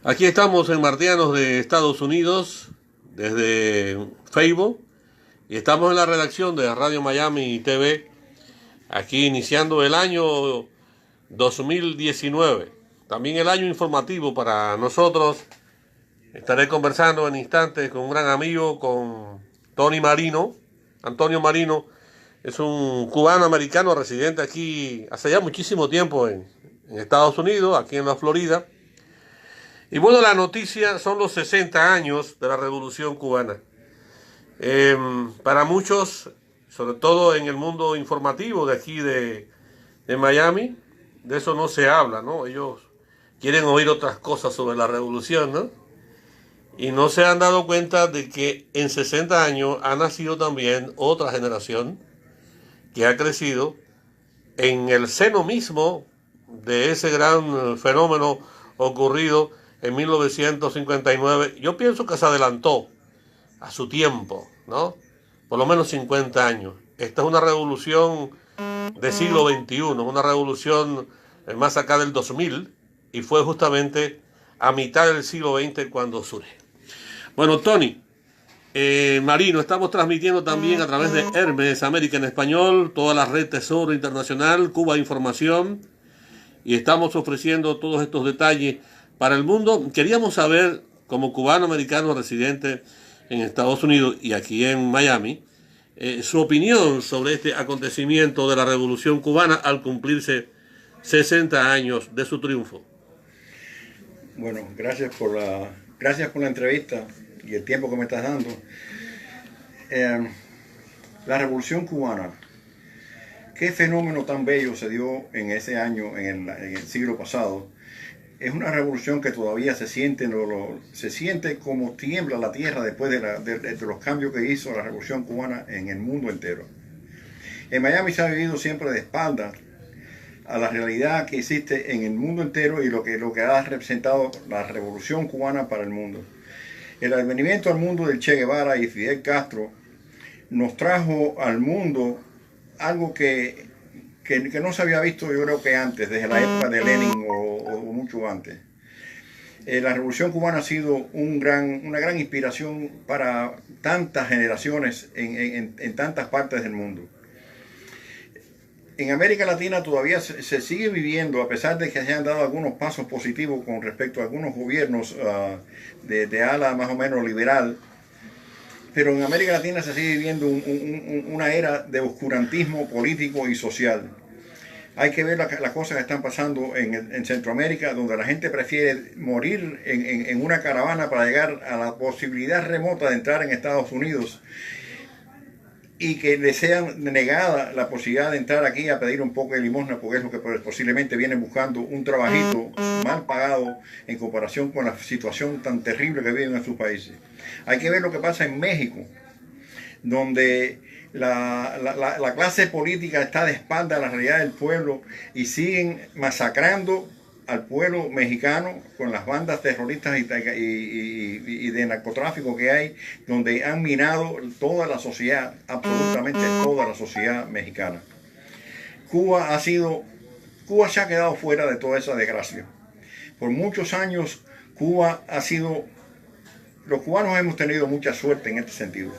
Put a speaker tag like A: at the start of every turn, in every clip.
A: Aquí estamos en Martianos de Estados Unidos, desde Facebook, y estamos en la redacción de Radio Miami TV, aquí iniciando el año 2019, también el año informativo para nosotros. Estaré conversando en instantes con un gran amigo, con Tony Marino. Antonio Marino es un cubano americano residente aquí hace ya muchísimo tiempo en Estados Unidos, aquí en la Florida. Y bueno, la noticia son los 60 años de la Revolución Cubana. Para muchos, sobre todo en el mundo informativo de aquí de Miami, de eso no se habla, ¿no? Ellos quieren oír otras cosas sobre la revolución, ¿no? Y no se han dado cuenta de que en 60 años ha nacido también otra generación que ha crecido en el seno mismo de ese gran fenómeno ocurrido en 1959. Yo pienso que se adelantó a su tiempo, ¿no? Por lo menos 50 años. Esta es una revolución de siglo XXI, una revolución más acá del 2000, y fue justamente a mitad del siglo XX cuando surge. Bueno, Tony Marino, estamos transmitiendo también a través de Hermes América en Español, toda la red Tesoro Internacional, Cuba Información, y estamos ofreciendo todos estos detalles para el mundo. Queríamos saber, como cubano americano residente en Estados Unidos y aquí en Miami, su opinión sobre este acontecimiento de la Revolución Cubana al cumplirse 60 años de su triunfo.
B: Bueno, gracias por la entrevista y el tiempo que me estás dando. La Revolución Cubana, qué fenómeno tan bello se dio en ese año, en el siglo pasado. Es una revolución que todavía se siente, se siente como tiembla la tierra después de los cambios que hizo la Revolución Cubana en el mundo entero. En Miami se ha vivido siempre de espaldas a la realidad que existe en el mundo entero y lo que ha representado la Revolución Cubana para el mundo. El advenimiento al mundo del Che Guevara y Fidel Castro nos trajo al mundo algo que no se había visto, yo creo que antes, desde la época de Lenin o mucho antes. La Revolución Cubana ha sido una gran inspiración para tantas generaciones en tantas partes del mundo. En América Latina todavía se sigue viviendo, a pesar de que se han dado algunos pasos positivos con respecto a algunos gobiernos de ala más o menos liberal, pero en América Latina se sigue viviendo una era de oscurantismo político y social. Hay que ver las cosas que están pasando en Centroamérica, donde la gente prefiere morir en una caravana para llegar a la posibilidad remota de entrar en Estados Unidos y que le sea negada la posibilidad de entrar aquí a pedir un poco de limosna, porque es lo que posiblemente vienen buscando, un trabajito mal pagado en comparación con la situación tan terrible que viven en sus países. Hay que ver lo que pasa en México, donde la clase política está de espalda a la realidad del pueblo y siguen masacrando al pueblo mexicano con las bandas terroristas y de narcotráfico que hay, donde han minado toda la sociedad, absolutamente toda la sociedad mexicana. Cuba se ha quedado fuera de toda esa desgracia. Por muchos años los cubanos hemos tenido mucha suerte en este sentido.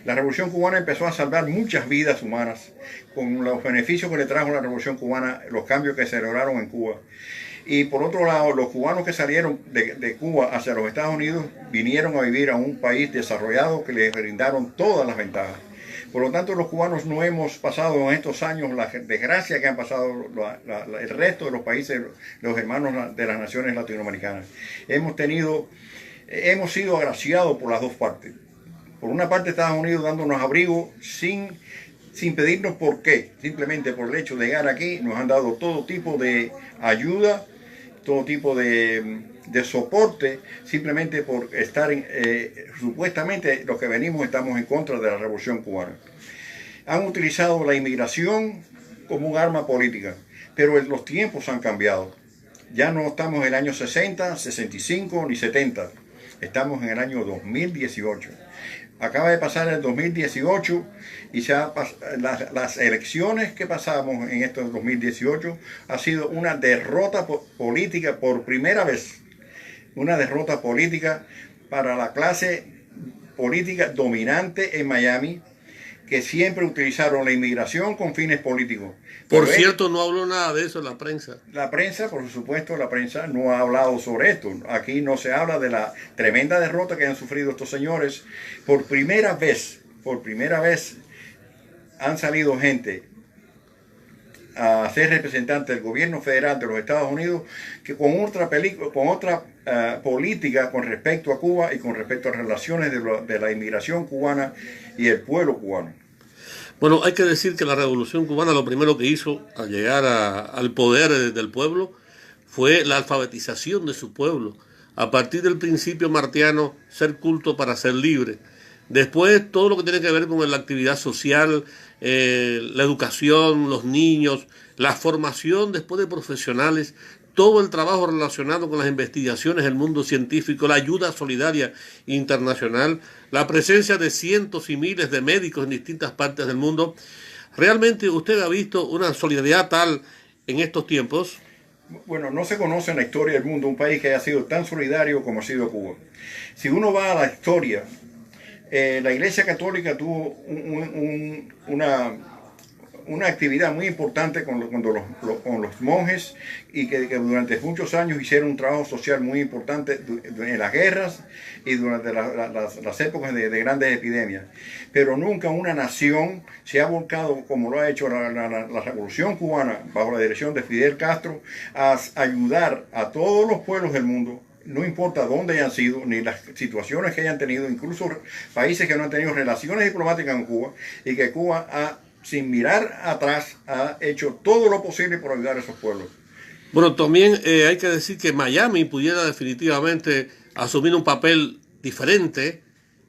B: La Revolución Cubana empezó a salvar muchas vidas humanas con los beneficios que le trajo la Revolución Cubana, los cambios que se lograron en Cuba. Y por otro lado, los cubanos que salieron de Cuba hacia los Estados Unidos vinieron a vivir a un país desarrollado que les brindaron todas las ventajas. Por lo tanto, los cubanos no hemos pasado en estos años la desgracia que han pasado el resto de los países, los hermanos de las naciones latinoamericanas. Hemos sido agraciados por las dos partes. Por una parte, Estados Unidos dándonos abrigo sin pedirnos por qué, simplemente por el hecho de llegar aquí, nos han dado todo tipo de ayuda, todo tipo de soporte, simplemente por estar supuestamente los que venimos estamos en contra de la Revolución Cubana. Han utilizado la inmigración como un arma política, pero los tiempos han cambiado. Ya no estamos en el año 60, 65 ni 70, estamos en el año 2018. Acaba de pasar el 2018 y las elecciones que pasamos en estos 2018 ha sido una derrota política por primera vez. una derrota política para la clase política dominante en Miami, que siempre utilizaron la inmigración con fines políticos.
A: Por cierto, no habló nada de eso en la prensa.
B: La prensa, por supuesto, la prensa no ha hablado sobre esto. Aquí no se habla de la tremenda derrota que han sufrido estos señores. Por primera vez han salido gente a ser representantes del gobierno federal de los Estados Unidos que con otra política con respecto a Cuba y con respecto a relaciones de la inmigración cubana y el pueblo cubano.
A: Bueno, hay que decir que la Revolución Cubana lo primero que hizo al llegar al poder del pueblo fue la alfabetización de su pueblo. A partir del principio martiano, ser culto para ser libre. Después, todo lo que tiene que ver con la actividad social, la educación, los niños, la formación después de profesionales, todo el trabajo relacionado con las investigaciones del mundo científico, la ayuda solidaria internacional, la presencia de cientos y miles de médicos en distintas partes del mundo. ¿Realmente usted ha visto una solidaridad tal en estos tiempos?
B: Bueno, no se conoce en la historia del mundo un país que haya sido tan solidario como ha sido Cuba. Si uno va a la historia, la Iglesia Católica tuvo una actividad muy importante con los monjes y que durante muchos años hicieron un trabajo social muy importante en las guerras y durante las épocas de grandes epidemias. Pero nunca una nación se ha volcado, como lo ha hecho la Revolución Cubana, bajo la dirección de Fidel Castro, a ayudar a todos los pueblos del mundo, no importa dónde hayan sido, ni las situaciones que hayan tenido, incluso países que no han tenido relaciones diplomáticas con Cuba, y que Cuba sin mirar atrás, ha hecho todo lo posible por ayudar a esos pueblos.
A: Bueno, también hay que decir que Miami pudiera definitivamente asumir un papel diferente,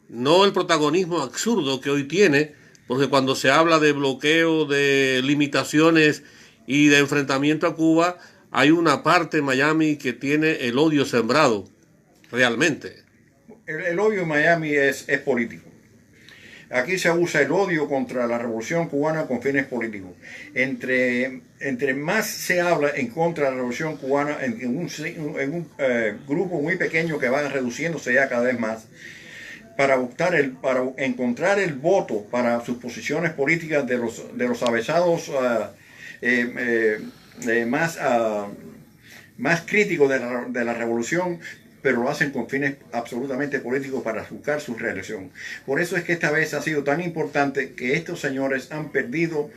A: no el protagonismo absurdo que hoy tiene, porque cuando se habla de bloqueo, de limitaciones y de enfrentamiento a Cuba, hay una parte de Miami que tiene el odio sembrado, realmente.
B: El odio en Miami es político. Aquí se usa el odio contra la Revolución Cubana con fines políticos. Entre más se habla en contra de la Revolución Cubana, en un grupo muy pequeño que va reduciéndose ya cada vez más, para encontrar el voto para sus posiciones políticas de los avesados más críticos de la Revolución, pero lo hacen con fines absolutamente políticos para buscar su reelección. Por eso es que esta vez ha sido tan importante que estos señores han perdido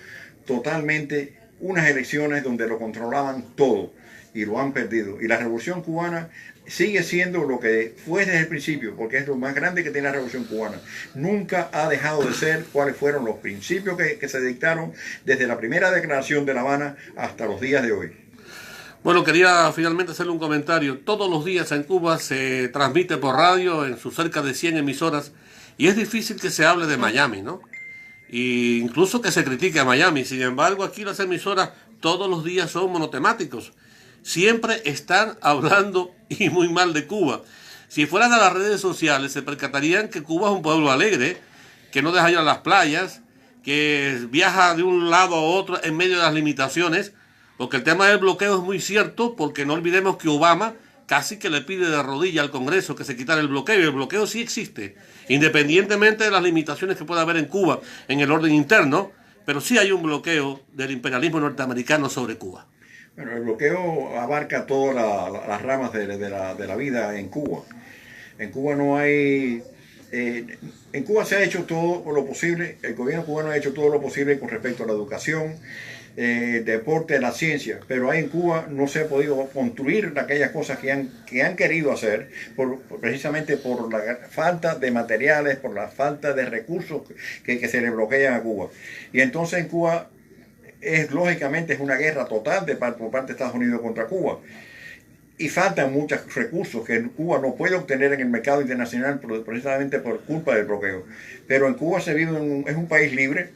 B: totalmente unas elecciones donde lo controlaban todo y lo han perdido. Y la Revolución Cubana sigue siendo lo que fue desde el principio, porque es lo más grande que tiene la Revolución Cubana. Nunca ha dejado de ser cuáles fueron los principios que se dictaron desde la primera declaración de La Habana hasta los días de hoy.
A: Bueno, quería finalmente hacerle un comentario. Todos los días en Cuba se transmite por radio en sus cerca de 100 emisoras y es difícil que se hable de Miami, ¿no? E incluso que se critique a Miami. Sin embargo, aquí las emisoras todos los días son monotemáticos. Siempre están hablando y muy mal de Cuba. Si fueran a las redes sociales se percatarían que Cuba es un pueblo alegre, que no deja ir a las playas, que viaja de un lado a otro en medio de las limitaciones. Porque el tema del bloqueo es muy cierto, porque no olvidemos que Obama casi que le pide de rodilla al Congreso que se quitara el bloqueo, y el bloqueo sí existe, independientemente de las limitaciones que pueda haber en Cuba en el orden interno, pero sí hay un bloqueo del imperialismo norteamericano sobre Cuba.
B: Bueno, el bloqueo abarca todas las ramas de la vida en Cuba. En Cuba no hay... en Cuba se ha hecho todo lo posible, el gobierno cubano ha hecho todo lo posible con respecto a la educación, deporte, la ciencia, pero ahí en Cuba no se ha podido construir aquellas cosas que han querido hacer, precisamente por la falta de materiales, por la falta de recursos que se le bloquean a Cuba. Y entonces en Cuba lógicamente es una guerra total por parte de Estados Unidos contra Cuba. Y faltan muchos recursos que Cuba no puede obtener en el mercado internacional precisamente por culpa del bloqueo. Pero en Cuba se vive es un país libre.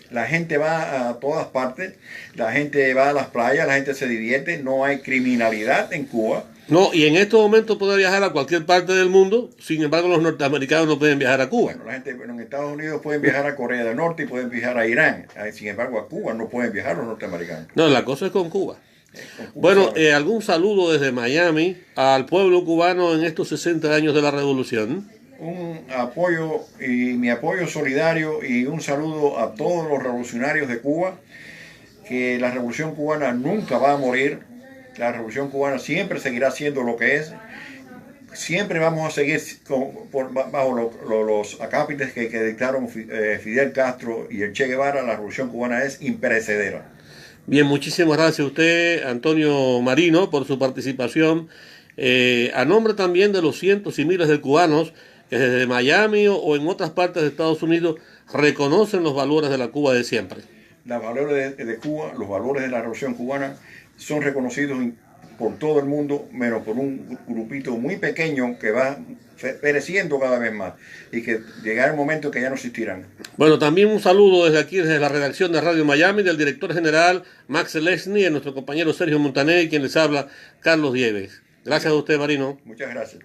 B: La gente va a todas partes, la gente va a las playas, la gente se divierte, no hay criminalidad en Cuba.
A: No, y en estos momentos puede viajar a cualquier parte del mundo, sin embargo los norteamericanos no pueden viajar a Cuba.
B: Bueno, la gente en Estados Unidos pueden viajar a Corea del Norte y pueden viajar a Irán, sin embargo a Cuba no pueden viajar los norteamericanos.
A: No, la cosa es con Cuba.
B: con Cuba
A: Bueno,
B: solamente.
A: algún saludo desde Miami al pueblo cubano en estos 60 años de la revolución.
B: Un apoyo y mi apoyo solidario y un saludo a todos los revolucionarios de Cuba, que la revolución cubana nunca va a morir, la revolución cubana siempre seguirá siendo lo que es, siempre vamos a seguir bajo los acápites que dictaron Fidel Castro y el Che Guevara. La revolución cubana es imperecedera.
A: Bien, muchísimas gracias a usted, Antonio Marino, por su participación. A nombre también de los cientos y miles de cubanos que desde Miami o en otras partes de Estados Unidos reconocen los valores de la Cuba de siempre.
B: Los valores de Cuba, los valores de la revolución cubana son reconocidos por todo el mundo, menos por un grupito muy pequeño que va pereciendo cada vez más y que llegará el momento que ya no existirán.
A: Bueno, también un saludo desde aquí, desde la redacción de Radio Miami, del director general Max Lesny, a nuestro compañero Sergio Montaner y quien les habla, Carlos Dieves. Gracias a usted, Marino.
B: Muchas gracias.